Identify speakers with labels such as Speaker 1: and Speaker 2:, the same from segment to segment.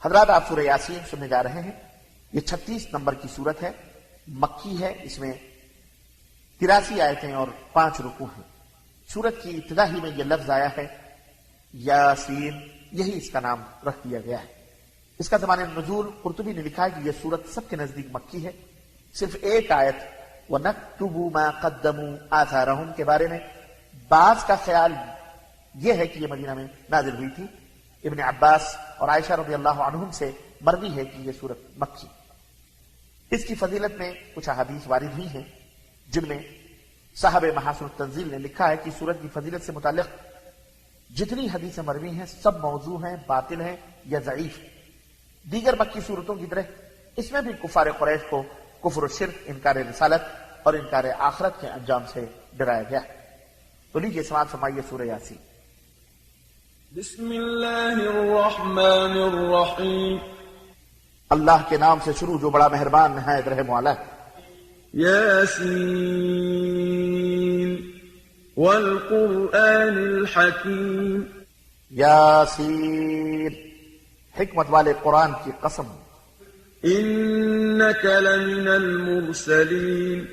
Speaker 1: حضرات آپ سورہ یاسین سننے جا رہے ہیں. یہ 36 نمبر کی سورت ہے، مکی ہے. اس میں 83 آیتیں اور 5 رکوع ہیں. سورت کی ابتدا ہی میں یہ لفظ آیا ہے یاسین، یہی اس کا نام رکھ دیا گیا ہے. اس کا زمانہ نزول قرطبی نے لکھا ہے کہ یہ سورت سب کے نزدیک مکی ہے. صرف ایک آیت وَنَكْتُبُ مَا قَدَّمُوا آثَارَهُمْ کے بارے میں بعض کا خیال یہ ہے کہ یہ مدینہ میں نازل ہوئی تھی. ابن عباس اور عائشہ رضی اللہ عنہم سے مروی ہے کہ یہ سورت مکی. اس کی فضیلت میں کچھ احادیث وارد ہوئی ہیں جن میں صاحب محاسن التنزیل نے لکھا ہے کہ سورت کی فضیلت سے متعلق جتنی حدیثیں مروی ہیں سب موضوع ہیں، باطل ہیں یا ضعیف ہیں. دیگر مکی صورتوں کی طرح اس میں بھی کفار قریش کو کفر و شرک، انکار رسالت اور انکار آخرت کے انجام سے ڈرایا گیا ہے. تو لیجیے سماعت فرمائیے سورہ یاسین.
Speaker 2: بسم اللہ الرحمن الرحیم.
Speaker 1: اللہ کے نام سے شروع جو بڑا مہربان نہایت رحم والا ہے.
Speaker 2: یاسین والقرآن الحکیم.
Speaker 1: یاسین، حکمت والے قرآن کی قسم.
Speaker 2: انک لمن المرسلین.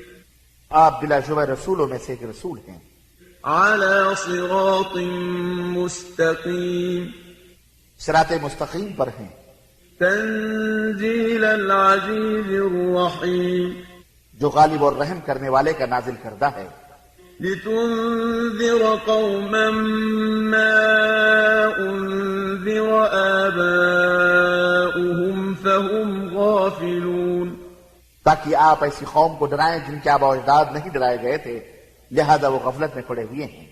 Speaker 1: آپ بلا شبہ رسولوں میں سے ایک رسول ہیں.
Speaker 2: علی صراط مستقیم.
Speaker 1: صراط مستقیم پر ہیں.
Speaker 2: تنزیل العزیز الرحیم.
Speaker 1: جو غالب اور رحم کرنے والے کا نازل کردہ ہے.
Speaker 2: لتنذر قوما ما انذر آباؤهم فهم غافلون.
Speaker 1: تاکہ آپ ایسی قوم کو ڈرائیں جن کے آباء و اجداد نہیں ڈرائے گئے تھے، لہذا وہ غفلت میں پڑے ہوئے ہیں.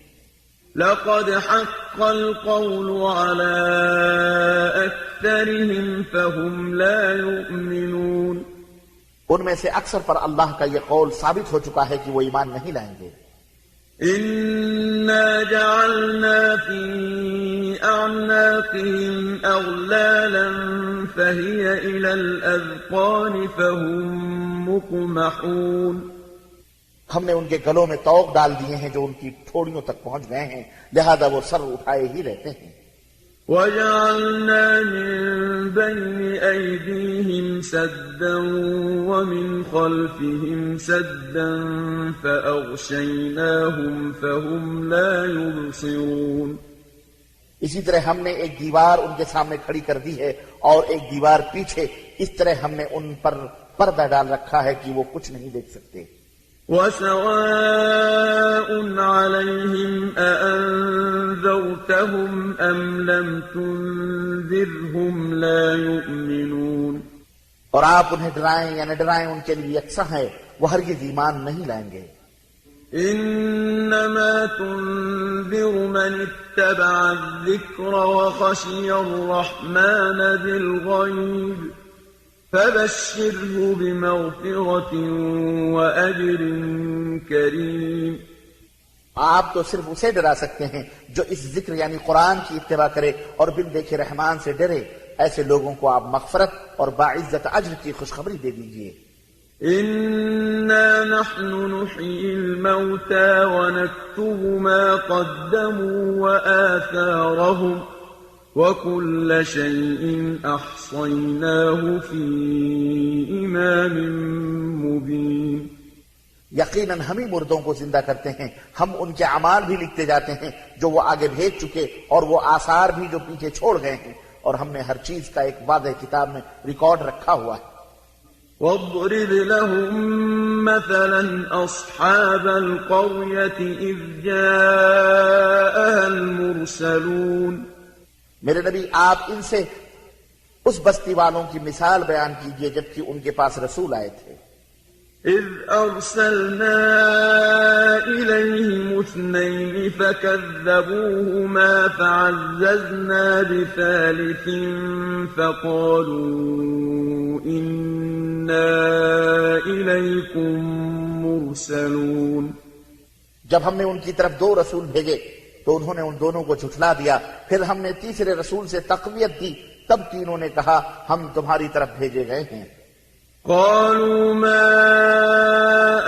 Speaker 2: لقد حق القول على أكثرهم فهم لا يؤمنون.
Speaker 1: ان میں سے اکثر پر اللہ کا یہ قول ثابت ہو چکا ہے کہ وہ ایمان نہیں لائیں گے.
Speaker 2: إنا جعلنا في أعناقهم أغلالا فهي إلى الأذقان فهم مقمحون.
Speaker 1: ہم نے ان کے گلوں میں طوق ڈال دیے ہیں جو ان کی ٹھوڑیوں تک پہنچ گئے ہیں، لہذا وہ سر اٹھائے ہی رہتے ہیں.
Speaker 2: وَجَعَلْنَا مِن بَيْنِ أَيْدِيهِمْ سَدًّا وَمِنْ خَلْفِهِمْ سَدًّا فَأَغْشَيْنَاهُمْ فَهُمْ لَا يُبْصِرُونَ.
Speaker 1: اسی طرح ہم نے ایک دیوار ان کے سامنے کھڑی کر دی ہے اور ایک دیوار پیچھے. اس طرح ہم نے ان پر پردہ ڈال رکھا ہے کہ وہ کچھ نہیں دیکھ سکتے.
Speaker 2: وَسَوَاءٌ عَلَيْهِمْ أَأَنذَرْتَهُمْ أَمْ لَمْ تُنذِرْهُمْ لَا يُؤْمِنُونَ.
Speaker 1: اور آپ انہیں ڈرائیں یا نہ ڈرائیں ان کے لیے یکساں ہے، وہ ہرگز ایمان نہیں لائیں گے.
Speaker 2: إِنَّمَا تُنذِرُ مَنِ اتَّبَعَ الذِّكْرَ وَخَشِيَ الرَّحْمَنَ بِالْغَيْبِ فَبَشِّرْهُ بِمَغْفِرَةٍ وَأَجْرٍ كَرِيمٍ.
Speaker 1: آپ تو صرف اسے ڈرا سکتے ہیں جو اس ذکر یعنی قرآن کی اتباع کرے اور بن دیکھے رحمان سے ڈرے. ایسے لوگوں کو آپ مغفرت اور باعزت اجر کی خوشخبری دے دیجئے.
Speaker 2: إِنَّا نَحْنُ نُحْيِي الْمَوْتَى وَنَكْتُبُ مَا قَدَّمُوا وَآثَارَهُمْ وَكُلَّ شَيْءٍ أَحْصَيْنَاهُ فِي إِمَامٍ مُبِينٍ.
Speaker 1: یقیناً ہم ہی مردوں کو زندہ کرتے ہیں، ہم ان کے اعمال بھی لکھتے جاتے ہیں جو وہ آگے بھیج چکے اور وہ آثار بھی جو پیچھے چھوڑ گئے ہیں، اور ہم نے ہر چیز کا ایک واضح کتاب میں ریکارڈ رکھا ہوا ہے.
Speaker 2: وَاضْرِبْ لَهُم مَّثَلًا أَصْحَابَ الْقَرْيَةِ إِذْ جَاءَهَا الْمُرْسَلُونَ. میرے نبی آپ ان سے اس بستی والوں کی مثال بیان کیجئے جبکہ ان کے پاس رسول آئے تھے. إِذْ أَرْسَلْنَا إِلَيْهِمُ اثْنَيْنِ فَكَذَّبُوهُمَا فَعَزَّزْنَا بِثَالِثٍ فَقَالُوا إِنَّا إِلَيْكُمْ مُرْسَلُونَ.
Speaker 1: جب ہم نے ان کی طرف 2 رسول بھیجے تو انہوں نے ان دونوں کو جھٹلا دیا. پھر ہم نے تیسرے رسول سے تقویت دی، تب تینوں نے کہا ہم تمہاری طرف بھیجے گئے ہیں.
Speaker 2: قالوا ما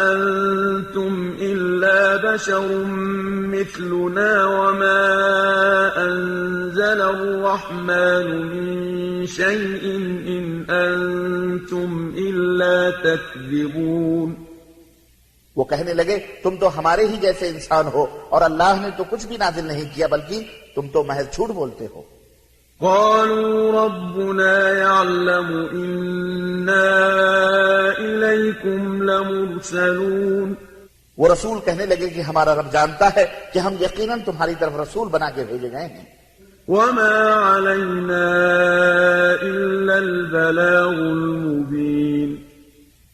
Speaker 2: أنتم إلا بشر مثلنا وما أنزل الرحمن من
Speaker 3: شيء إن أنتم إلا تكذبون.
Speaker 2: وہ کہنے لگے تم تو ہمارے ہی جیسے انسان ہو اور اللہ نے تو کچھ بھی نازل نہیں کیا بلکہ تم تو محض جھوٹ بولتے ہو.
Speaker 3: قالوا ربنا يعلم إنا إليكم لمرسلون.
Speaker 2: وہ رسول کہنے لگے کہ ہمارا رب جانتا ہے کہ ہم یقیناً تمہاری طرف رسول بنا کے بھیجے گئے ہیں.
Speaker 3: وما علينا إلا البلاغ المبين.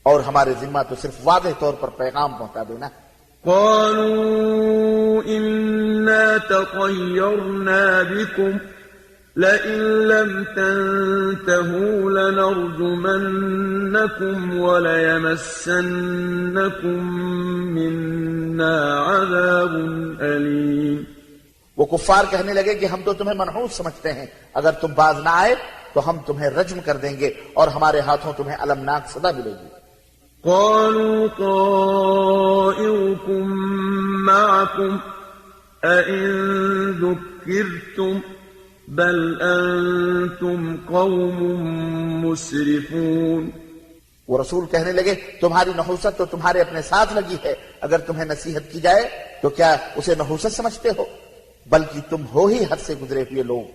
Speaker 2: اور ہمارے ذمہ تو صرف واضح طور پر پیغام پہنچا دینا ہے.
Speaker 3: قالوا إنا تطيرنا بكم لئن لم تنتهوا لنرجمنكم وليمسنكم منا عذاب أليم.
Speaker 2: وہ کفار کہنے لگے کہ ہم تو تمہیں منحوس سمجھتے ہیں، اگر تم باز نہ آئے تو ہم تمہیں رجم کر دیں گے اور ہمارے ہاتھوں تمہیں المناک سزا ملے گی.
Speaker 3: قالوا طائركم معكم أئن ذكرتم بل أنتم قوم مسرفون.
Speaker 2: وہ رسول کہنے لگے تمہاری نحوست تو تمہارے اپنے ساتھ لگی ہے، اگر تمہیں نصیحت کی جائے تو کیا اسے نحوست سمجھتے ہو؟ بلکہ تم ہو ہی حد سے گزرے ہوئے لوگ.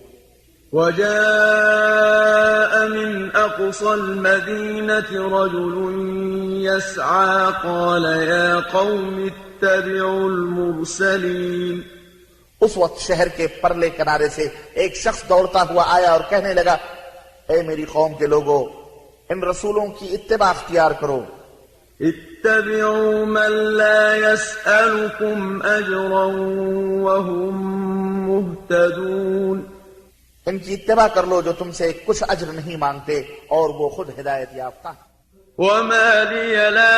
Speaker 3: وجاء من أقصى المدينة رجل يسعى قال يا قوم اتبعوا المرسلين.
Speaker 2: اس وقت شہر کے پرلے کنارے سے ایک شخص دوڑتا ہوا آیا اور کہنے لگا اے میری قوم کے لوگو، ان رسولوں کی اتباع اختیار کرو.
Speaker 3: اتبعوا من لا يسألكم أجرا وهم مهتدون.
Speaker 2: ان کی اتباع کر لو جو تم سے کچھ اجر نہیں مانگتے اور وہ خود ہدایت یافتہ ہیں.
Speaker 3: وما لي لا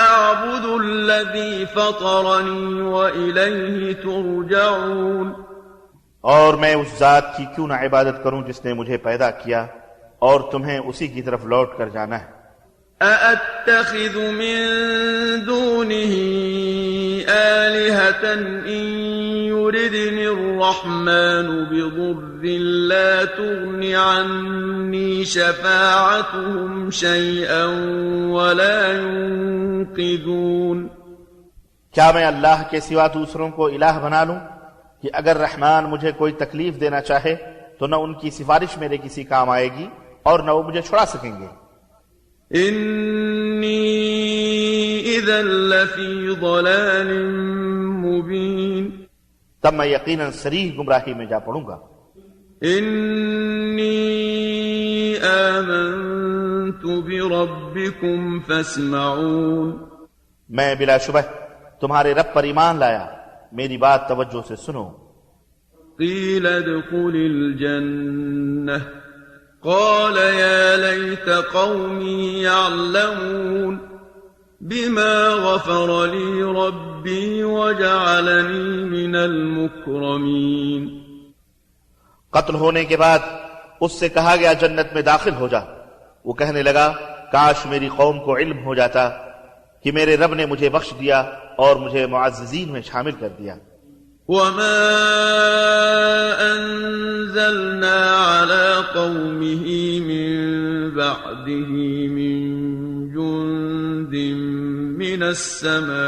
Speaker 3: أعبد الذي فطرني وإليه ترجعون.
Speaker 1: اور میں اس ذات کی کیوں نہ عبادت کروں جس نے مجھے پیدا کیا اور تمہیں اسی کی طرف لوٹ کر جانا ہے.
Speaker 3: أأتخذ من دونه آلهة إن يردني الرحمن بضر لا تغن عني شفاعتهم شيئا ولا ينقذون.
Speaker 1: کیا میں اللہ کے سوا دوسروں کو الہ بنا لوں کہ اگر رحمان مجھے کوئی تکلیف دینا چاہے تو نہ ان کی سفارش میرے کسی کام آئے گی اور نہ وہ مجھے چھڑا سکیں گے.
Speaker 3: إني إذا لفي ضلال مبين.
Speaker 1: تب میں یقیناً صریح گمراہی میں جا پڑوں گا.
Speaker 3: إني آمنت بربكم فاسمعون.
Speaker 1: میں بلا شبہ تمہارے رب پر ایمان لایا، میری بات توجہ سے سنو.
Speaker 3: قيل ادخل الجنة قال يا ليت قومي يعلمون بما غفر لي ربي وجعلني من المكرمين.
Speaker 1: قتل ہونے کے بعد اس سے کہا گیا جنت میں داخل ہو جا. وہ کہنے لگا کاش میری قوم کو علم ہو جاتا کہ میرے رب نے مجھے بخش دیا اور مجھے معززین میں شامل کر دیا.
Speaker 3: وما أنزلنا على قومه من بعده من جند من السماء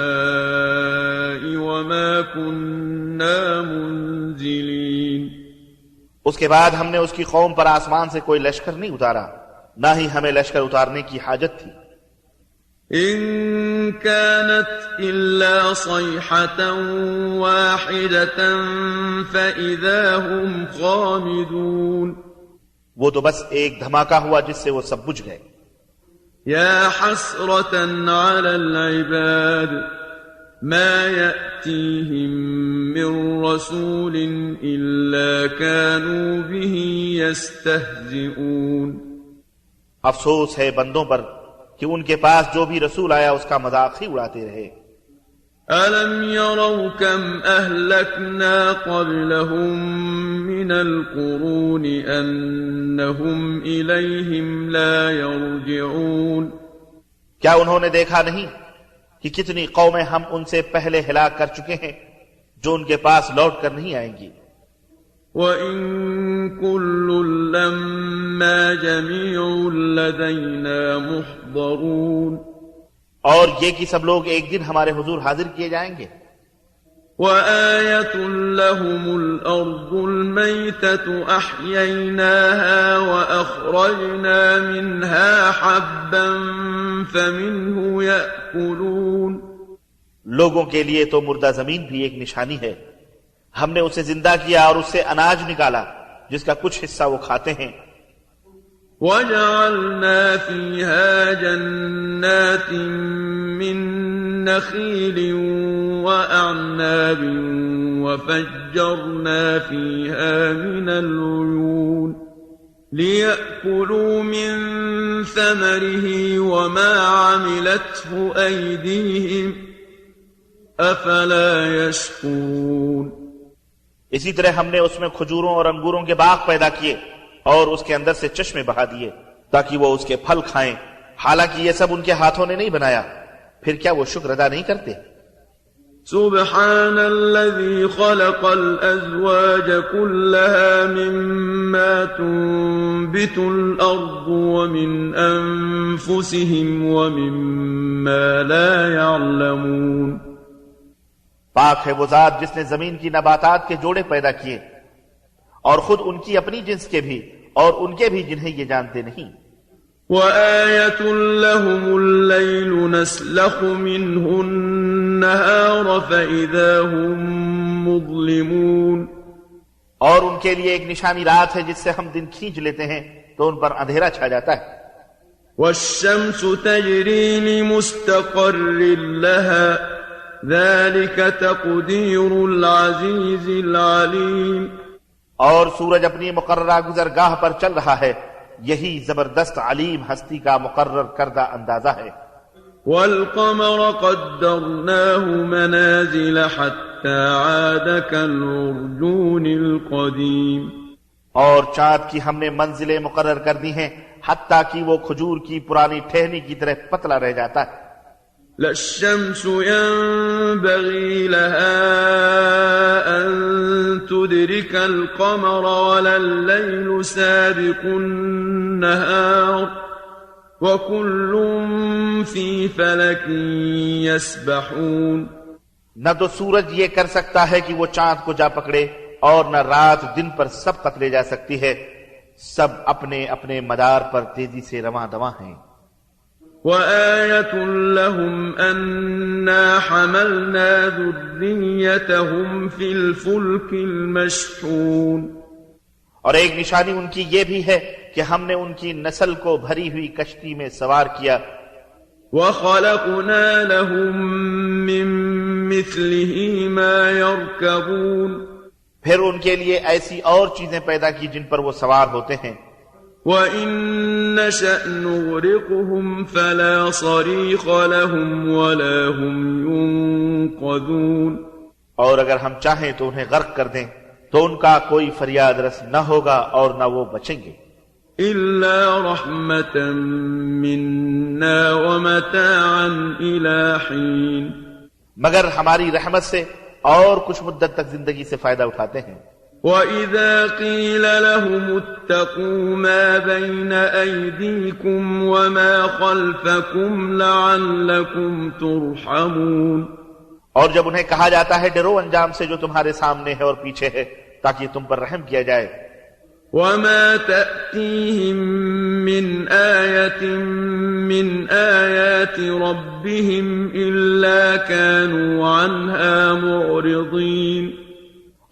Speaker 3: وما كنا منزلين.
Speaker 1: اس کے بعد ہم نے اس کی قوم پر آسمان سے کوئی لشکر نہیں اتارا، نہ ہی ہمیں لشکر اتارنے کی حاجت تھی.
Speaker 3: إن كانت إلا صيحة واحدة فإذا هم خامدون.
Speaker 1: وہ تو بس ایک دھماکہ ہوا جس سے وہ سب بجھ گئے.
Speaker 3: يا حسرة على العباد ما يأتيهم من رسول إلا كانوا به يستهزئون.
Speaker 1: افسوس ہے بندوں پر کہ ان کے پاس جو بھی رسول آیا اس کا مذاق ہی اڑاتے رہے.
Speaker 3: ألم يروا كم أهلكنا قبلهم من القرون أنهم إليهم لا يرجعون.
Speaker 1: کیا انہوں نے دیکھا نہیں کہ کتنی قومیں ہم ان سے پہلے ہلاک کر چکے ہیں جو ان کے پاس لوٹ کر نہیں آئیں گی.
Speaker 3: وَإِن كُلٌّ لَّمَّا جَمِيعٌ لَّدَيْنَا مُحْضَرُونَ
Speaker 1: اور یہ کہ سب لوگ ایک دن ہمارے حضور حاضر کیے جائیں گے.
Speaker 3: وَآيَةٌ لَّهُمُ الْأَرْضُ الْمَيْتَةُ أَحْيَيْنَاهَا وَأَخْرَجْنَا مِنْهَا حَبًّا فَمِنْهُ يَأْكُلُونَ
Speaker 1: لوگوں کے لیے تو مردہ زمین بھی ایک نشانی ہے. ہم نے اسے زندہ کیا اور اس سے اناج نکالا جس کا کچھ حصہ وہ کھاتے ہیں.
Speaker 3: وَجَعَلْنَا فِيهَا جَنَّاتٍ مِّن نَّخِيلٍ وَأَعْنَابٍ وَفَجَّرْنَا فِيهَا مِنَ الْعُيُونِ لِيَأْكُلُوا مِن ثَمَرِهِ وَمَا عَمِلَتْهُ أَيْدِيهِمْ أَفَلَا يَشْكُرُونَ
Speaker 1: اسی طرح ہم نے اس میں کھجوروں اور انگوروں کے باغ پیدا کیے اور اس کے اندر سے چشمے بہا دیے تاکہ وہ اس کے پھل کھائیں، حالانکہ یہ سب ان کے ہاتھوں نے نہیں بنایا. پھر کیا وہ شکر ادا نہیں کرتے؟
Speaker 3: سبحان الذي خلق الأزواج كلها مما تنبت الأرض ومن أنفسهم ومما لا يعلمون
Speaker 1: پاک ہے وہ ذات جس نے زمین کی نباتات کے جوڑے پیدا کیے اور خود ان کی اپنی جنس کے بھی اور ان کے بھی جنہیں یہ جانتے نہیں.
Speaker 3: وَآيَةٌ لَّهُمُ اللَّيْلُ نَسْلَخُ مِنْهُ النَّهَارَ فَإِذَا هُم مُّظْلِمُونَ
Speaker 1: اور ان کے لیے ایک نشانی رات ہے جس سے ہم دن کھینچ لیتے ہیں تو ان پر اندھیرا چھا جاتا ہے.
Speaker 3: وَالشَّمْسُ تَجْرِي لِمُسْتَقَرٍّ لَّهَا ذَلِكَ تَقْدِيرُ الْعَزِيزِ الْعَلِيمِ
Speaker 1: اور سورج اپنی مقررہ گزرگاہ پر چل رہا ہے، یہی زبردست علیم ہستی کا مقرر کردہ اندازہ ہے.
Speaker 3: وَالْقَمَرَ قَدَّرْنَاهُ مَنَازِلَ حَتَّى عَادَ كَالْعُرْجُونِ الْقَدِيمِ
Speaker 1: اور چاند کی ہم نے منزلیں مقرر کر دی ہیں حتیٰ کہ وہ کھجور کی پرانی ٹہنی کی طرح پتلا رہ جاتا ہے.
Speaker 3: لا الشمس ينبغي لها أن تدرك القمر ولا الليل سابق النهار وكل في فلك يسبحون
Speaker 1: نہ تو سورج یہ کر سکتا ہے کہ وہ چاند کو جا پکڑے اور نہ رات دن پر سبقت لے جا سکتی ہے، سب اپنے اپنے مدار پر تیزی سے رواں دواں ہیں.
Speaker 3: وَآيَةٌ لَّهُمْ أَنَّا حَمَلْنَا ذُرِّيَّتَهُمْ فِي الْفُلْكِ الْمَشْحُونِ
Speaker 1: اور ایک نشانی ان کی یہ بھی ہے کہ ہم نے ان کی نسل کو بھری ہوئی کشتی میں سوار کیا.
Speaker 3: وَخَلَقْنَا لَهُم مِّن مِّثْلِهِ مَا يَرْكَبُونَ
Speaker 1: پھر ان کے لیے ایسی اور چیزیں پیدا کی جن پر وہ سوار ہوتے ہیں.
Speaker 3: وَإِن نَّشَأْ نُغْرِقْهُمْ فَلَا صَرِيخَ لَهُمْ وَلَا هُمْ يُنقَذُونَ
Speaker 1: اور اگر ہم چاہیں تو انہیں غرق کر دیں تو ان کا کوئی فریاد رس نہ ہوگا اور نہ وہ بچیں گے.
Speaker 3: إِلَّا رَحْمَةً مِّنَّا وَمَتَاعًا إِلَىٰ حِينٍ
Speaker 1: مگر ہماری رحمت سے اور کچھ مدت تک زندگی سے فائدہ اٹھاتے ہیں.
Speaker 3: وَإِذَا قِيلَ لَهُمُ اتَّقُوا مَا بَيْنَ أَيْدِيكُمْ وَمَا خَلْفَكُمْ لَعَلَّكُمْ تُرْحَمُونَ
Speaker 1: اور جب انہیں کہا جاتا ہے ڈرو انجام سے جو تمہارے سامنے ہے اور پیچھے ہے تاکہ تم پر رحم کیا جائے.
Speaker 3: وَمَا تَأْتِيهِم مِّنْ آيَةٍ مِّنْ آيَاتِ رَبِّهِمْ إِلَّا كَانُوا عَنْهَا مُعْرِضِينَ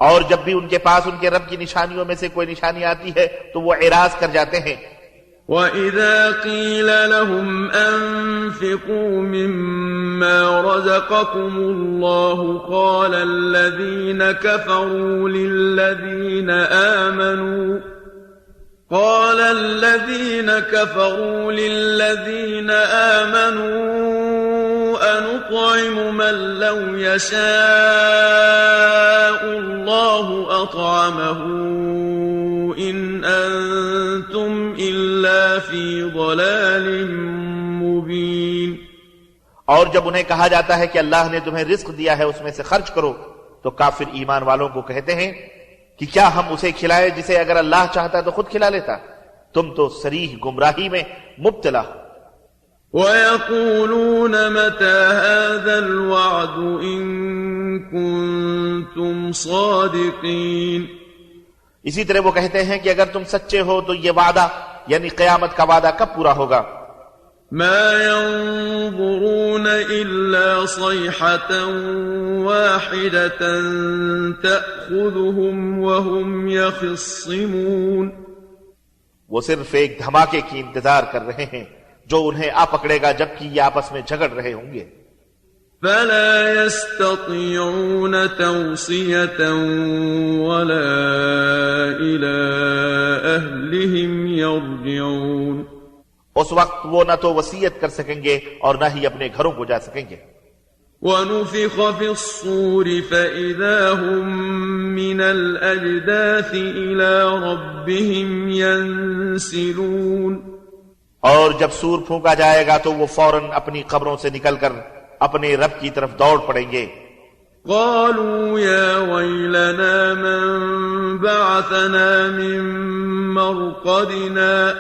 Speaker 1: اور جب بھی ان کے پاس ان کے رب کی نشانیوں میں سے کوئی نشانی آتی ہے تو وہ اعراض کر جاتے ہیں.
Speaker 3: وَإِذَا قِيلَ لَهُمْ أَنفِقُوا مِمَّا رَزَقَكُمُ اللَّهُ قَالَ الَّذِينَ كَفَرُوا لِلَّذِينَ آمَنُوا أَنُطْعِمُ مَن لَّوْ يَشَاءُ اللَّهُ أَطْعَمَهُ إِنْ أَنتُمْ إِلَّا فِي ضَلَالٍ مُّبِينٍ
Speaker 1: اور جب انہیں کہا جاتا ہے کہ اللہ نے تمہیں رزق دیا ہے اس میں سے خرچ کرو تو کافر ایمان والوں کو کہتے ہیں کہ کیا ہم اسے کھلائے جسے اگر اللہ چاہتا تو خود کھلا لیتا؟ تم تو صریح گمراہی میں مبتلا ہو۔
Speaker 3: وَيَقُولُونَ مَتَى هَذَا الْوَعْدُ إِن كُنتُمْ صَادِقِينَ۔
Speaker 1: اسی طرح وہ کہتے ہیں کہ اگر تم سچے ہو تو یہ وعدہ یعنی قیامت کا وعدہ کب پورا ہوگا؟
Speaker 3: ما ينظرون إلا صيحة واحدة تأخذهم وهم يخصمون۔
Speaker 1: وہ صرف ایک دھماکے کی انتظار کر رہے ہیں جو انہیں آ پکڑے گا جبکہ یہ آپس میں جھگڑ رہے ہوں گے۔
Speaker 3: فلا يستطيعون توصية ولا إلى أهلهم يرجعون۔
Speaker 1: اس وقت وہ نہ تو وصیت کر سکیں گے اور نہ ہی اپنے گھروں کو جا سکیں گے۔
Speaker 3: وَنُفِخَ فِي الصُّورِ فَإِذَا هُم مِّنَ الْأَجْدَاثِ إِلَىٰ رَبِّهِمْ يَنسِلُونَ۔
Speaker 1: اور جب سور پھونکا جائے گا تو وہ فوراً اپنی قبروں سے نکل کر اپنے رب کی طرف دوڑ پڑیں گے۔
Speaker 3: قالوا يا ويلنا من بعثنا من مرقدنا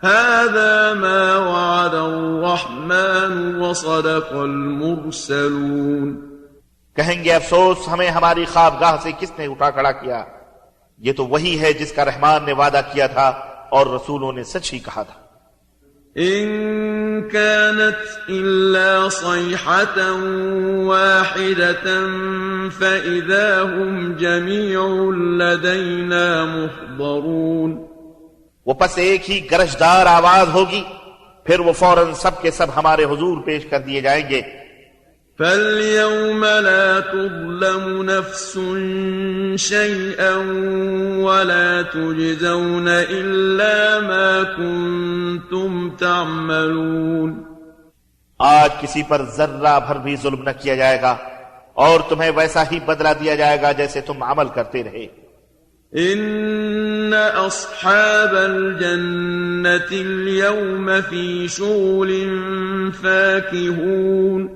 Speaker 3: هذا ما وعد الرحمن وصدق المرسلون۔
Speaker 1: کہیں گے افسوس ہمیں ہماری خوابگاہ سے کس نے اٹھا کھڑا کیا، یہ تو وہی ہے جس کا رحمان نے وعدہ کیا تھا اور رسولوں نے سچ ہی کہا تھا۔
Speaker 3: إن كانت إلا صيحة واحدة فإذا هم جميع لدينا محضرون۔
Speaker 1: وہ پس ایک ہی گرجدار آواز ہوگی، پھر وہ فوراً سب کے سب ہمارے حضور پیش کر دیے جائیں گے۔
Speaker 3: فَالْيَوْمَ لَا تُظْلَمُ نَفْسٌ شَيْئًا وَلَا تُجْزَوْنَ إِلَّا مَا كُنتُمْ تَعْمَلُونَ۔
Speaker 1: آج کسی پر ذرہ بھر بھی ظلم نہ کیا جائے گا اور تمہیں ویسا ہی بدلہ دیا جائے گا جیسے تم عمل کرتے رہے۔
Speaker 3: إِنَّ أَصْحَابَ الْجَنَّةِ الْيَوْمَ فِي شُغُلٍ فَاكِهُونَ۔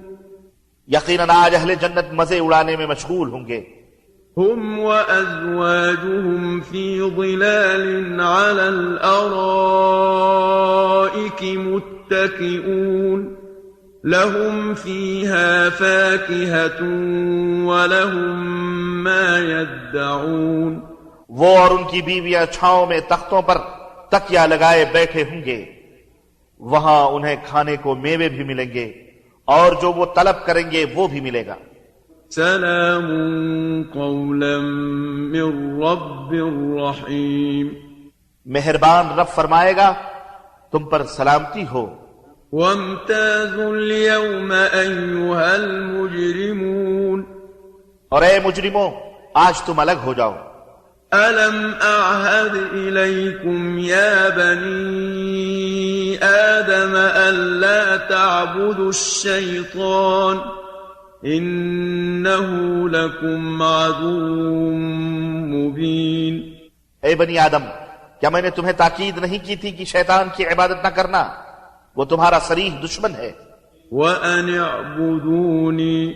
Speaker 1: یقیناً آج اہل جنت مزے اڑانے میں مشغول ہوں گے۔
Speaker 3: هم وأزواجهم في ظلال على الأرائك متكئون لهم فيها فاكهة ولهم ما يدعون۔
Speaker 1: وہ اور ان کی بیویاں چھاؤں میں تختوں پر تکیا لگائے بیٹھے ہوں گے، وہاں انہیں کھانے کو میوے بھی ملیں گے اور جو وہ طلب کریں گے وہ بھی ملے گا۔
Speaker 3: سلام قولا من رب رحیم۔
Speaker 1: مہربان رب فرمائے گا تم پر سلامتی ہو۔
Speaker 3: وامتازوا اليوم أيها المجرمون۔
Speaker 1: اور اے مجرموں آج تم الگ ہو جاؤ۔
Speaker 3: ألم أعهد إليكم يا بني آدم ألا تعبدوا الشيطان إنه لكم عدو مبين۔
Speaker 1: اے بنی آدم کیا میں نے تمہیں تاکید نہیں کی تھی کہ شیطان کی عبادت نہ کرنا، وہ تمہارا صریح دشمن ہے۔
Speaker 3: وأن اعبدوني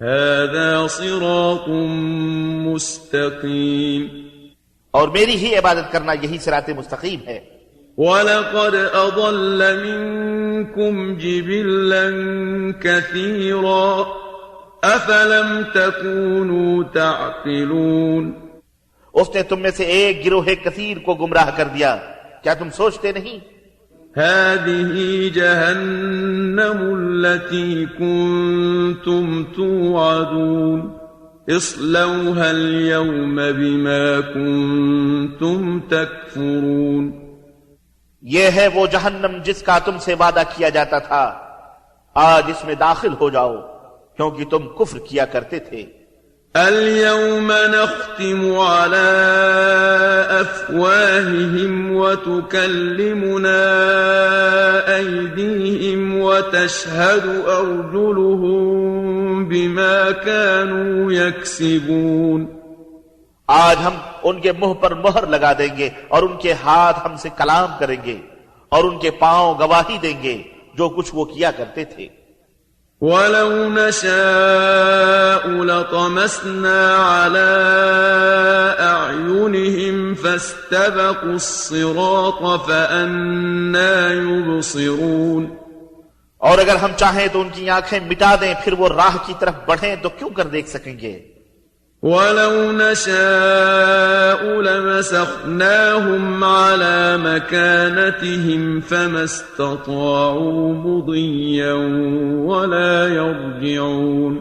Speaker 3: هذا صراط مستقيم۔
Speaker 1: اور میری ہی عبادت کرنا یہی صراط مستقیم ہے۔
Speaker 3: وَلَقَدْ أَضَلَّ مِنكُمْ جِبِلًّا كَثِيرًا أَفَلَمْ تَكُونُوا تَعْقِلُونَ۔
Speaker 1: اس نے تم میں سے ایک گروہ کثیر کو گمراہ کر دیا، کیا تم سوچتے نہیں؟
Speaker 3: هذه جهنم التي كنتم توعدون اصلوها اليوم بما كنتم تكفرون۔
Speaker 1: یہ ہے وہ جہنم جس کا تم سے وعدہ کیا جاتا تھا، آج اس میں داخل ہو جاؤ کیونکہ تم کفر کیا کرتے تھے۔
Speaker 3: اليوم نختم على أفواههم وتكلمنا أيديهم وتشهد أرجلهم بما كانوا يكسبون۔
Speaker 1: آج ہم ان کے منہ پر مہر لگا دیں گے اور ان کے ہاتھ ہم سے کلام کریں گے اور ان کے پاؤں گواہی دیں گے جو کچھ وہ کیا کرتے تھے۔
Speaker 3: ولو نشاء لطمسنا على أعينهم فاستبقوا الصراط فأنى يبصرون.
Speaker 1: اور اگر ہم چاہیں تو ان کی آنکھیں مٹا دیں پھر وہ راہ کی طرف بڑھیں تو کیوں کر دیکھ سکیں گے.
Speaker 3: ولو نشاء لمسخناهم على مكانتهم فما استطاعوا مضيا ولا يرجعون.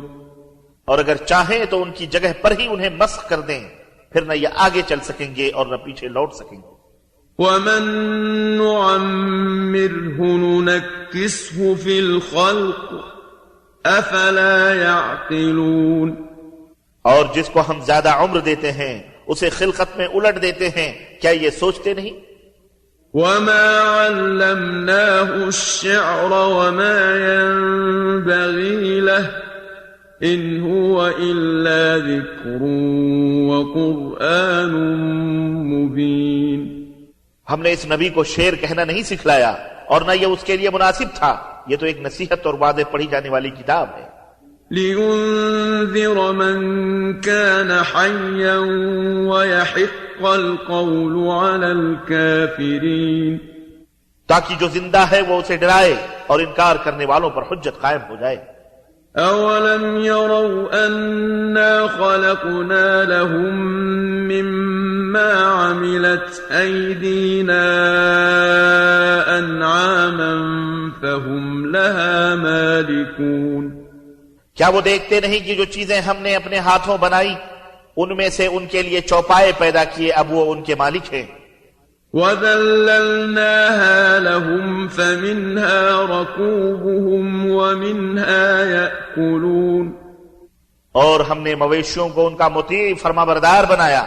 Speaker 1: اور اگر چاہیں تو ان کی جگہ پر ہی انہیں مسخ کر دیں پھر نہ یہ آگے چل سکیں گے اور نہ پیچھے لوٹ سکیں گے.
Speaker 3: ومن نعمره ننكسه في الخلق أفلا يعقلون.
Speaker 1: اور جس کو ہم زیادہ عمر دیتے ہیں اسے خلقت میں الٹ دیتے ہیں، کیا یہ سوچتے نہیں؟
Speaker 3: وما علمناه الشعر وما ينبغي له إن هو إلا ذكر وقرآن مبين.
Speaker 1: ہم نے اس نبی کو شعر کہنا نہیں سکھلایا اور نہ یہ اس کے لیے مناسب تھا، یہ تو ایک نصیحت اور واضح پڑھی جانے والی کتاب ہے.
Speaker 3: لِيُنذِرَ مَن كَانَ حَيًّا وَيَحِقَّ الْقَوْلُ عَلَى الْكَافِرِينَ.
Speaker 1: تاکہ جو زندہ ہے وہ اسے ڈرائے اور انکار کرنے والوں پر حجت قائم ہو جائے.
Speaker 3: أَوَلَمْ يَرَوْا أَنَّا خَلَقْنَا لَهُم مِّمَّا عَمِلَتْ أَيْدِينَا أَنْعَامًا فَهُمْ لَهَا مَالِكُونَ.
Speaker 1: کیا وہ دیکھتے نہیں کہ جو چیزیں ہم نے اپنے ہاتھوں بنائی ان میں سے ان کے لیے چوپائے پیدا کیے، اب وہ ان کے مالک ہیں.
Speaker 3: وَذَلَّلْنَاهَا لَهُمْ فَمِنْهَا رَكُوبُهُمْ وَمِنْهَا يَأْكُلُونَ.
Speaker 1: اور ہم نے مویشیوں کو ان کا مطیع فرما بردار بنایا،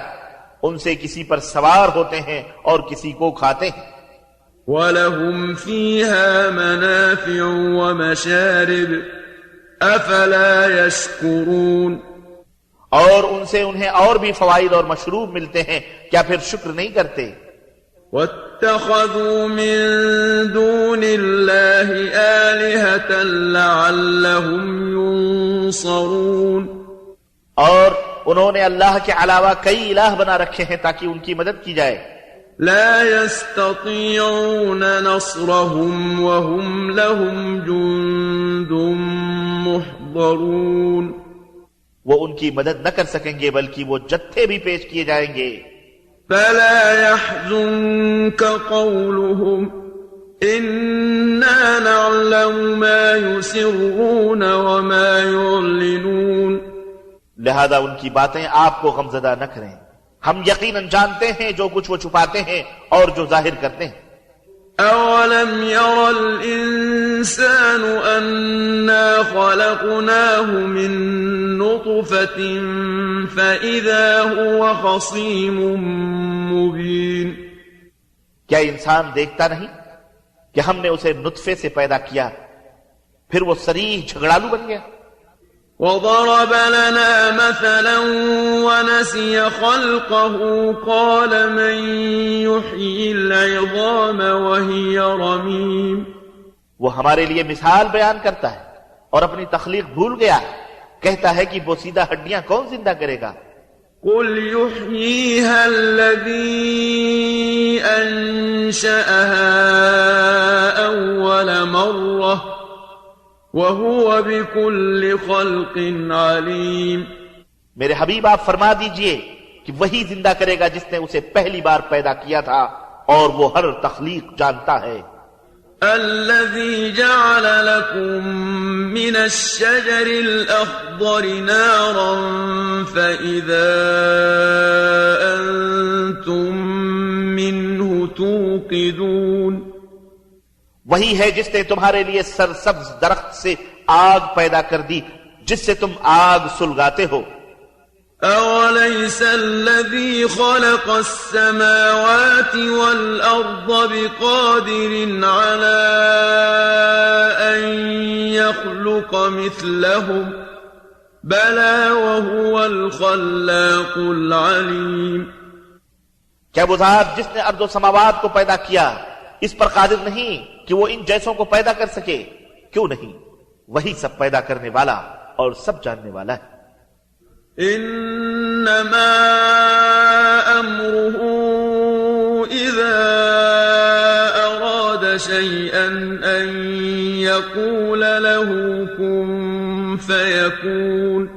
Speaker 1: ان سے کسی پر سوار ہوتے ہیں اور کسی کو کھاتے ہیں.
Speaker 3: وَلَهُمْ فِيهَا مَنَافِعُ وَمَشَارِبُ أَفَلَا يَشْكُرُونَ.
Speaker 1: اور ان سے انہیں اور بھی فوائد اور مشروب ملتے ہیں، کیا پھر شکر نہیں کرتے؟
Speaker 3: وَاتَّخَذُوا مِن دُونِ اللَّهِ آلِهَةً لَعَلَّهُمْ يُنصَرُونَ.
Speaker 1: اور انہوں نے اللہ کے علاوہ کئی الہ بنا رکھے ہیں تاکہ ان کی مدد کی جائے.
Speaker 3: لا يستطيعون نصرهم وهم لهم جند محضرون.
Speaker 1: وہ ان کی مدد نہ کر سکیں گے بلکہ وہ جتھے بھی پیش کیے جائیں گے.
Speaker 3: فلا يحزنك قولهم إنا نعلم ما يسرون وما يعلنون.
Speaker 1: لہذا ان کی باتیں آپ کو غمزدہ نہ کریں، ہم یقیناً جانتے ہیں جو کچھ وہ چھپاتے ہیں اور جو ظاہر کرتے ہیں.
Speaker 3: أَوَلَمْ يَرَ الْإِنسَانُ أَنَّا خَلَقْنَاهُ مِن نُّطْفَةٍ فَإِذَا هُوَ خَصِيمٌ مُّبِينٌ.
Speaker 1: کیا انسان دیکھتا نہیں کہ ہم نے اسے نطفے سے پیدا کیا پھر وہ صریح جھگڑالو بن گیا.
Speaker 3: وضرب لنا مثلا ونسي خلقه قال من يحيي العظام وهي رميم.
Speaker 1: وہ ہمارے لیے مثال بیان کرتا ہے اور اپنی تخلیق بھول گیا، کہتا ہے کہ بوسیدہ ہڈیاں کون زندہ کرے گا.
Speaker 3: قل يحييها الذي أنشأها أول مرة وَهُوَ بِكُلِّ خَلْقٍ عَلِيمٌ.
Speaker 1: میرے حبیب آپ فرما دیجئے کہ وہی زندہ کرے گا جس نے اسے پہلی بار پیدا کیا تھا اور وہ ہر تخلیق جانتا ہے.
Speaker 3: الَّذِي جَعَلَ لَكُم مِّنَ الشَّجَرِ الْأَخْضَرِ نَارًا فَإِذَا أَنتُم مِّنْهُ تُوقِدُونَ.
Speaker 1: وہی ہے جس نے تمہارے لیے سرسبز درخت سے آگ پیدا کر دی جس سے تم آگ سلگاتے ہو.
Speaker 3: أَوَلَيْسَ الَّذِي خَلَقَ السَّمَاوَاتِ وَالْأَرْضَ بِقَادِرٍ عَلَىٰ أَن يَخْلُقَ مِثْلَهُم بَلَىٰ وَهُوَ الْخَلَّاقُ الْعَلِيمُ.
Speaker 1: کیا وہ ذات جس نے ارض و سماوات کو پیدا کیا اس پر قادر نہیں کہ وہ ان جیسوں کو پیدا کر سکے؟ کیوں نہیں، وہی سب پیدا کرنے والا اور سب جاننے والا ہے.
Speaker 3: انما امره اذا اراد شيئا ان يقول له كن فيكون.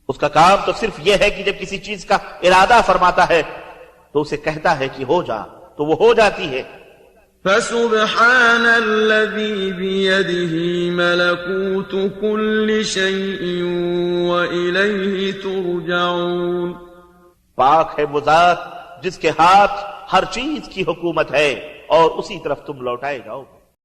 Speaker 1: اس کا کام تو صرف یہ ہے کہ جب کسی چیز کا ارادہ فرماتا ہے تو اسے کہتا ہے کہ ہو جا تو وہ ہو جاتی ہے.
Speaker 3: فسبحان الذي بيده ملكوت كل شيء وإليه ترجعون.
Speaker 1: پاک ہے وہ ذات جس کے ہاتھ ہر چیز کی حکومت ہے اور اسی طرف تم لوٹائے جاؤ.